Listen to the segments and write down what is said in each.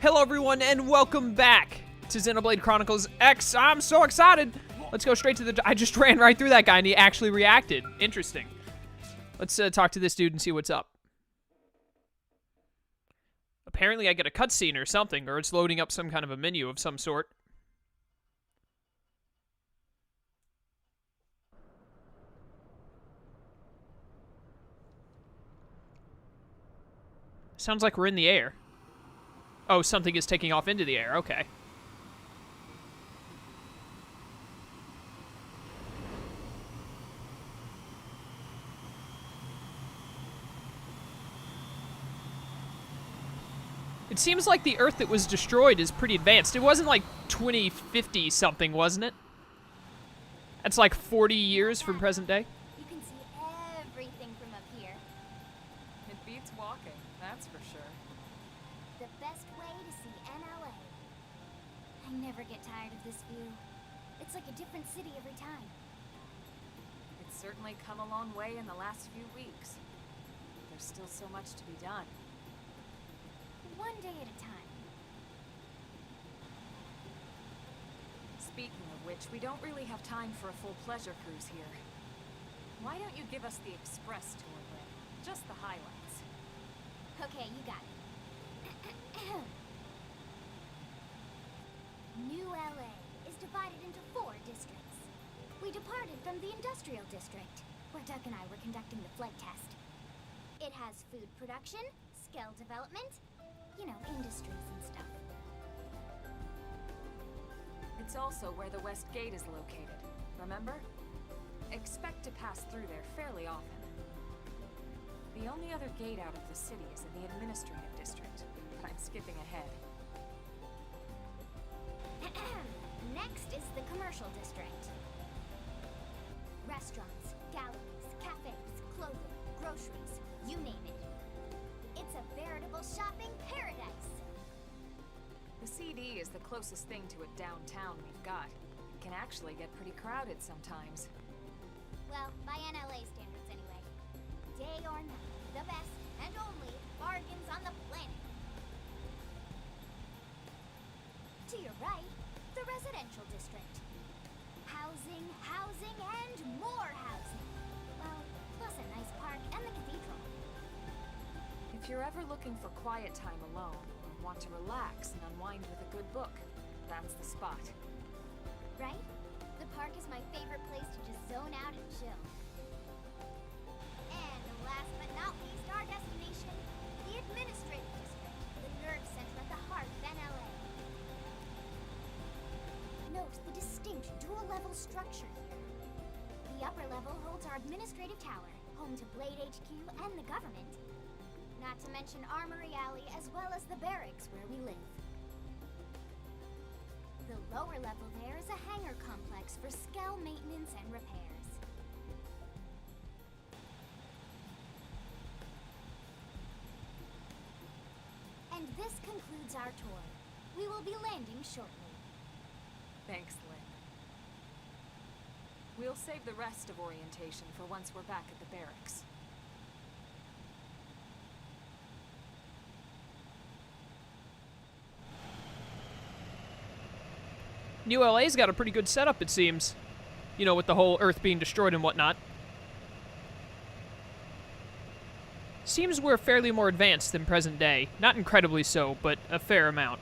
Hello everyone and welcome back to Xenoblade Chronicles X. I'm so excited. Let's go straight to the... I just ran right through that guy and he actually reacted. Interesting. Let's talk to this dude and see what's up. Apparently I get a cutscene or something, or it's loading up some kind of a menu of some sort. Sounds like we're in the air. Oh, something is taking off into the air. Okay. It seems like the Earth that was destroyed is pretty advanced. It wasn't like 2050 something, wasn't it? That's like 40 years from present day. You can see everything from up here. It beats walking, that's for sure. The best way to see NLA. I never get tired of this view. It's like a different city every time. It's certainly come a long way in the last few weeks. There's still so much to be done. One day at a time. Speaking of which, we don't really have time for a full pleasure cruise here. Why don't you give us the express tour, Lynn? Just the highlights. Okay, you got it. New LA is divided into 4 districts. We departed from the industrial district, where Doug and I were conducting the flight test. It has food production, skill development, you know, industries and stuff. It's also where the West Gate is located, remember? Expect to pass through there fairly often. The only other gate out of the city is in the administrative district. I'm skipping ahead. Next is the commercial district. Restaurants, galleries, cafes, clothing, groceries, you name it. It's a veritable shopping paradise. The CD is the closest thing to a downtown we've got. It can actually get pretty crowded sometimes. Well, by NLA standards anyway. Day or night, the best and only bargains on the planet. To your right, the residential district. Housing, housing, and more housing. Well, plus a nice park and the cathedral. If you're ever looking for quiet time alone, or want to relax and unwind with a good book, that's the spot. Right? The park is my favorite place to just zone out and chill. And last but not least, our destination, the administrative district, the nerve center at the heart of NLA. Note the distinct dual-level structure here. The upper level holds our administrative tower, home to Blade HQ and the government. Not to mention Armory Alley, as well as the barracks where we live. The lower level there is a hangar complex for Skell maintenance and repairs. And this concludes our tour. We will be landing shortly. Thanks, Lynn. We'll save the rest of orientation for once we're back at the barracks. New LA's got a pretty good setup, it seems. You know, with the whole Earth being destroyed and whatnot. Seems we're fairly more advanced than present day. Not incredibly so, but a fair amount.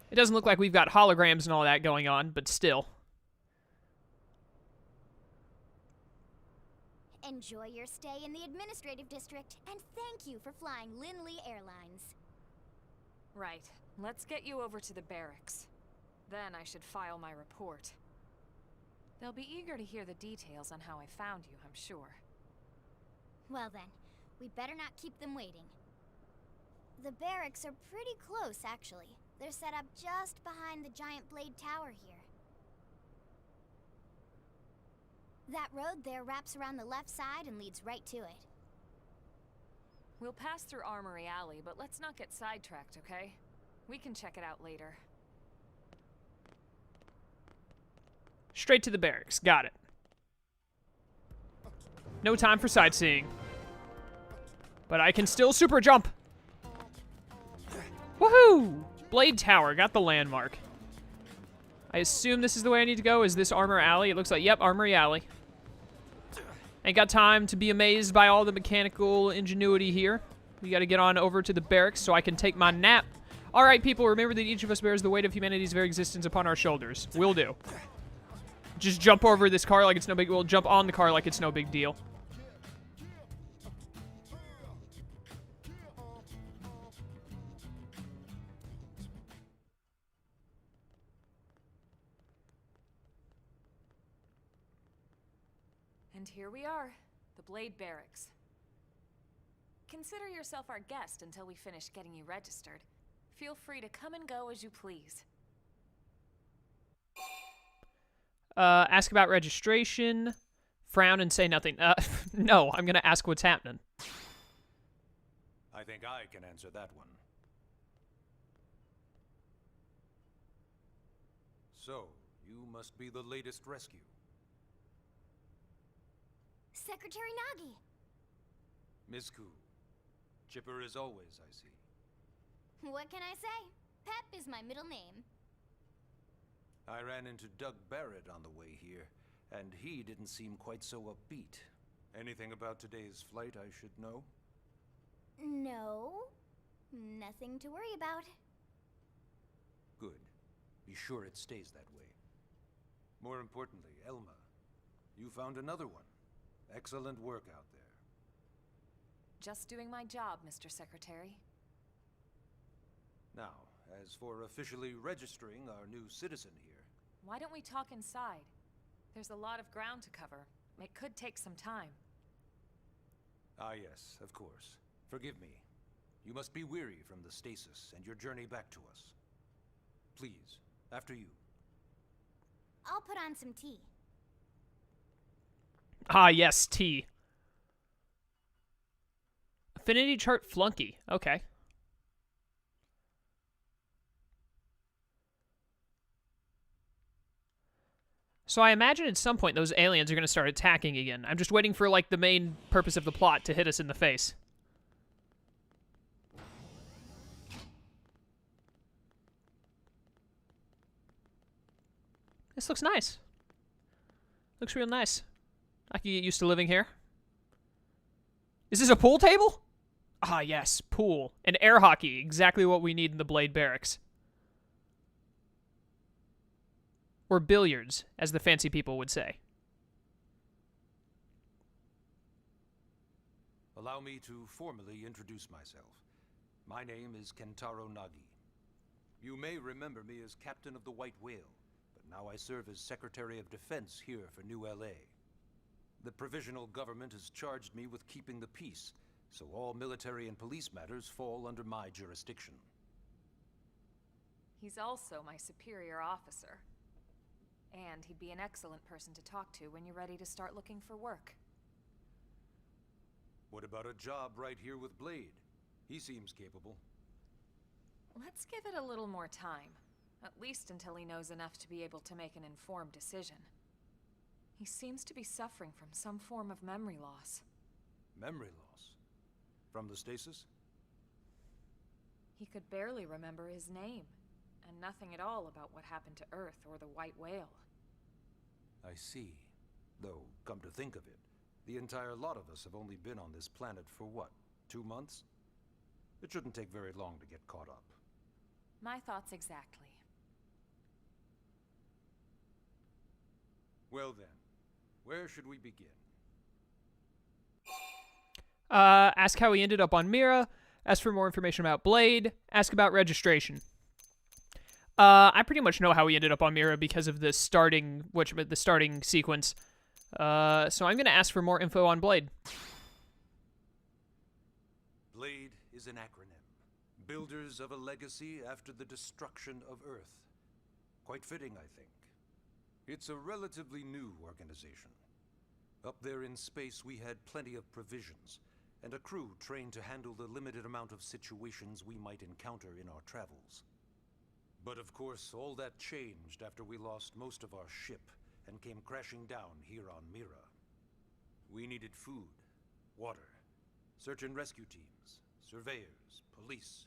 It doesn't look like we've got holograms and all that going on, but still. Enjoy your stay in the administrative district, and thank you for flying Linley Airlines. Right. Let's get you over to the barracks. Then I should file my report. They'll be eager to hear the details on how I found you, I'm sure. Well then, we better not keep them waiting. The barracks are pretty close, actually. They're set up just behind the giant blade tower here. That road there wraps around the left side and leads right to it. We'll pass through Armory Alley, but let's not get sidetracked, okay? We can check it out later. Straight to the barracks. Got it. No time for sightseeing. But I can still super jump. Woohoo! Blade Tower, got the landmark. I assume this is the way I need to go. Is this Armor Alley? It looks like, yep, Armory Alley. Ain't got time to be amazed by all the mechanical ingenuity here. We gotta get on over to the barracks so I can take my nap. All right, people, remember that each of us bears the weight of humanity's very existence upon our shoulders. Will do. Just jump over this car like it's no big deal. Jump on the car like it's no big deal. And here we are, the Blade Barracks. Consider yourself our guest until we finish getting you registered. Feel free to come and go as you please. Ask about registration. Frown and say nothing. No, I'm gonna ask what's happening. I think I can answer that one. So, you must be the latest rescue. Secretary Nagi. Miss Ku. Chipper as always, I see. What can I say? Pep is my middle name. I ran into Doug Barrett on the way here, and he didn't seem quite so upbeat. Anything about today's flight I should know? No. Nothing to worry about. Good. Be sure it stays that way. More importantly, Elma, you found another one. Excellent work out there. Just doing my job, Mr. Secretary. Now, as for officially registering our new citizen here... Why don't we talk inside? There's a lot of ground to cover. It could take some time. Ah yes, of course. Forgive me. You must be weary from the stasis and your journey back to us. Please, after you. I'll put on some tea. Ah, yes, T. Affinity chart flunky. Okay. So I imagine at some point those aliens are going to start attacking again. I'm just waiting for, like, the main purpose of the plot to hit us in the face. This looks nice. Looks real nice. I can get used to living here. Is this a pool table? Ah, yes, pool. And air hockey, exactly what we need in the Blade Barracks. Or billiards, as the fancy people would say. Allow me to formally introduce myself. My name is Kentaro Nagi. You may remember me as Captain of the White Whale, but now I serve as Secretary of Defense here for New LA. The provisional government has charged me with keeping the peace, so all military and police matters fall under my jurisdiction. He's also my superior officer. And he'd be an excellent person to talk to when you're ready to start looking for work. What about a job right here with Blade? He seems capable. Let's give it a little more time. At least until he knows enough to be able to make an informed decision. He seems to be suffering from some form of memory loss. Memory loss? From the stasis? He could barely remember his name, and nothing at all about what happened to Earth or the White Whale. I see. Though, come to think of it, the entire lot of us have only been on this planet for what, 2 months? It shouldn't take very long to get caught up. My thoughts exactly. Well then, where should we begin? Ask how he ended up on Mira. Ask for more information about Blade. Ask about registration. I pretty much know how he ended up on Mira because of the starting sequence. So I'm gonna ask for more info on Blade. Blade is an acronym. Builders of a legacy after the destruction of Earth. Quite fitting, I think. It's a relatively new organization. Up there in space, we had plenty of provisions, and a crew trained to handle the limited amount of situations we might encounter in our travels. But of course, all that changed after we lost most of our ship and came crashing down here on Mira. We needed food, water, Search and rescue teams, surveyors, police.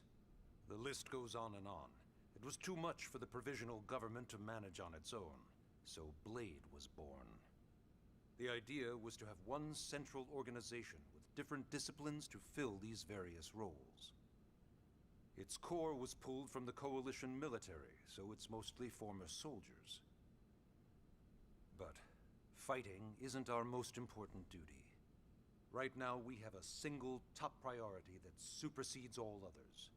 The list goes on and on. It was too much for the provisional government to manage on its own, so Blade was born. The idea was to have one central organization with different disciplines to fill these various roles. Its core was pulled from the Coalition military, so it's mostly former soldiers. But fighting isn't our most important duty. Right now, we have a single top priority that supersedes all others.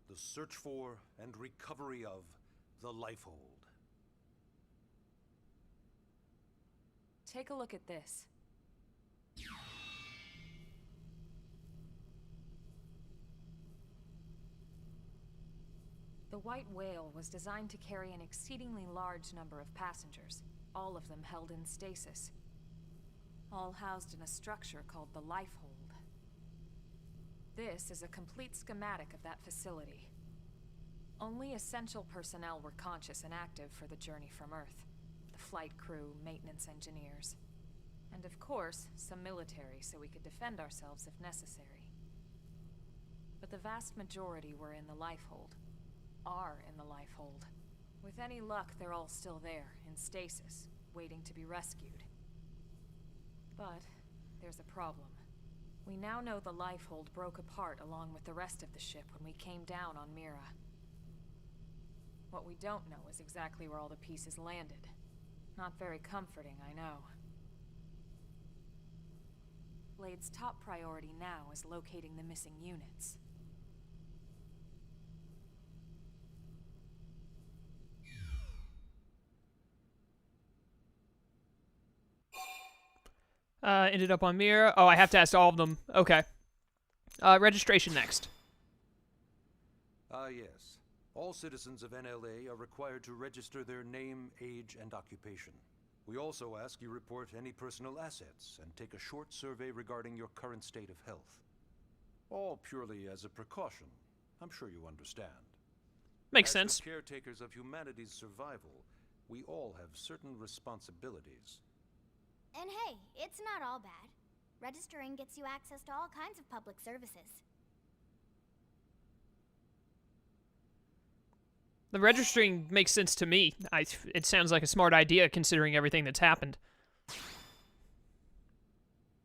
The search for and recovery of the Lifehold. Take a look at this. The White Whale was designed to carry an exceedingly large number of passengers, all of them held in stasis. All housed in a structure called the Lifehold. This is a complete schematic of that facility. Only essential personnel were conscious and active for the journey from Earth. The flight crew, maintenance engineers. And of course, some military so we could defend ourselves if necessary. But the vast majority were in the Lifehold. Are in the Lifehold. With any luck, they're all still there, in stasis, waiting to be rescued. But there's a problem. We now know the Lifehold broke apart along with the rest of the ship when we came down on Mira. What we don't know is exactly where all the pieces landed. Not very comforting, I know. Blade's top priority now is locating the missing units. Ended up on Mira. Oh, I have to ask all of them. Okay. Registration next. Yes. All citizens of NLA are required to register their name, age, and occupation. We also ask you report any personal assets and take a short survey regarding your current state of health. All purely as a precaution. I'm sure you understand. Makes As sense. the caretakers of humanity's survival, we all have certain responsibilities. And hey, it's not all bad. Registering gets you access to all kinds of public services. The registering makes sense to me. It sounds like a smart idea considering everything that's happened.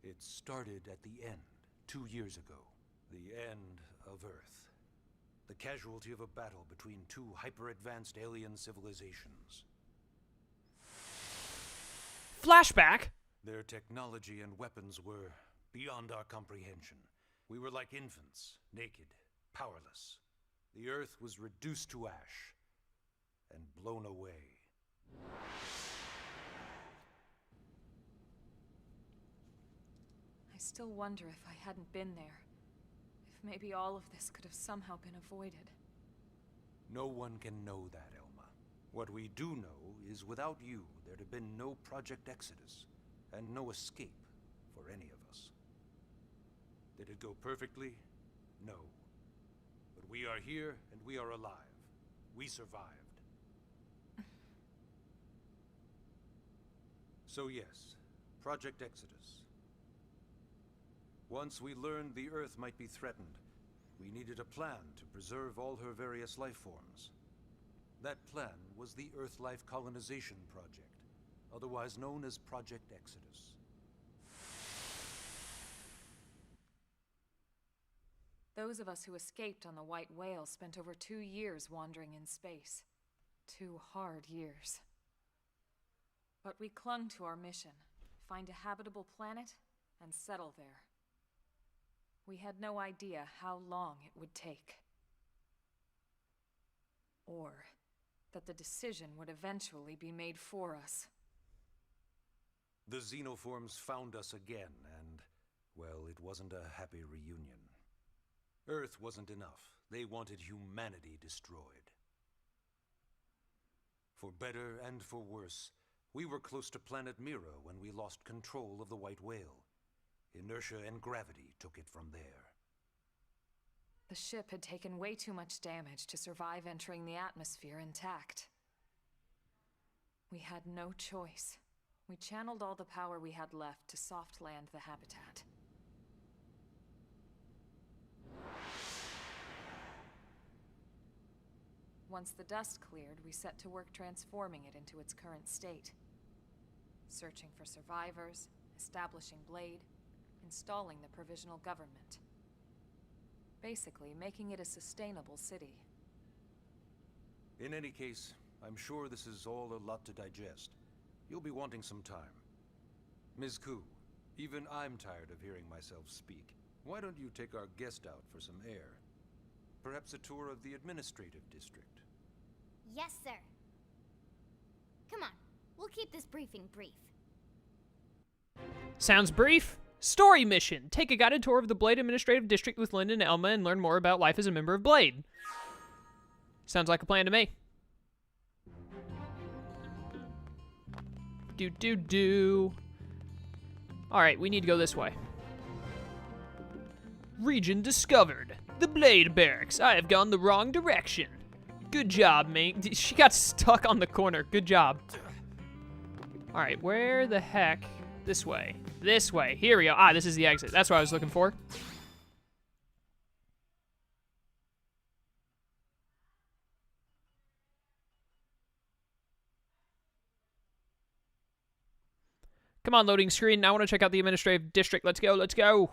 It started at the end, 2 years ago. The end of Earth. The casualty of a battle between two hyper-advanced alien civilizations. Flashback? Their technology and weapons were beyond our comprehension. We were like infants, naked, powerless. The Earth was reduced to ash and blown away. I still wonder if I hadn't been there. If maybe all of this could have somehow been avoided. No one can know that, Elma. What we do know is without you, there'd have been no Project Exodus, and no escape for any of us. Did it go perfectly? No. But we are here, and we are alive. We survived. So yes, Project Exodus. Once we learned the Earth might be threatened, we needed a plan to preserve all her various life forms. That plan was the Earth Life Colonization Project, otherwise known as Project Exodus. Those of us who escaped on the White Whale spent over 2 years wandering in space. 2 hard years. But we clung to our mission, find a habitable planet and settle there. We had no idea how long it would take. Or that the decision would eventually be made for us. The xenoforms found us again, and, well, it wasn't a happy reunion. Earth wasn't enough. They wanted humanity destroyed. For better and for worse, we were close to planet Mira when we lost control of the White Whale. Inertia and gravity took it from there. The ship had taken way too much damage to survive entering the atmosphere intact. We had no choice. We channeled all the power we had left to soft land the habitat. Once the dust cleared, we set to work transforming it into its current state. Searching for survivors, establishing Blade, installing the provisional government. Basically, making it a sustainable city. In any case, I'm sure this is all a lot to digest. You'll be wanting some time. Ms. Ku, even I'm tired of hearing myself speak. Why don't you take our guest out for some air? Perhaps a tour of the administrative district. Yes, sir. Come on, we'll keep this briefing brief. Sounds brief. Story mission. Take a guided tour of the Blade Administrative District with Linda and Elma and learn more about life as a member of Blade. Sounds like a plan to me. Do. Alright, we need to go this way. Region discovered. The Blade Barracks. I have gone the wrong direction. Good job, mate. She got stuck on the corner. Good job. Alright, where the heck? This way. This way. Here we go. Ah, this is the exit. That's what I was looking for. Come on, loading screen. Now I want to check out the administrative district. Let's go. Let's go.